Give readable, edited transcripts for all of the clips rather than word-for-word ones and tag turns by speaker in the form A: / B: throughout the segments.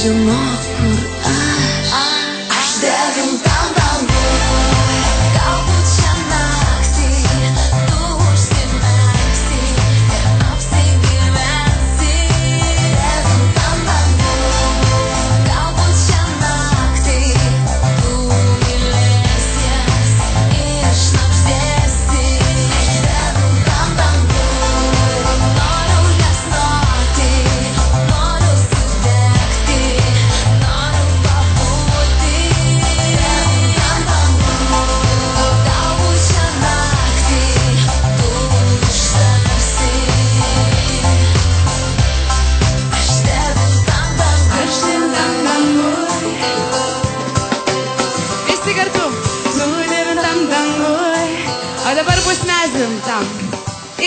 A: žinok, kur aš devintam danguj. Galbūt šią naktį tu užsimerksi ir apsigyvensi devintam danguj. Galbūt šią naktį tu mylėsies ir šnabždėsi devintam danguj. Noriu liepsnoti, noriu sudegti, noriu pabūti devintam danguj. Galbūt šią naktį tu ištarsi aš devintam danguj.
B: Aš devintam danguj. Visi kartu. Tu devintam danguj. O dabar bus mes devintam.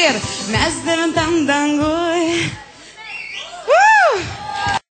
B: Ir mes devintam danguj.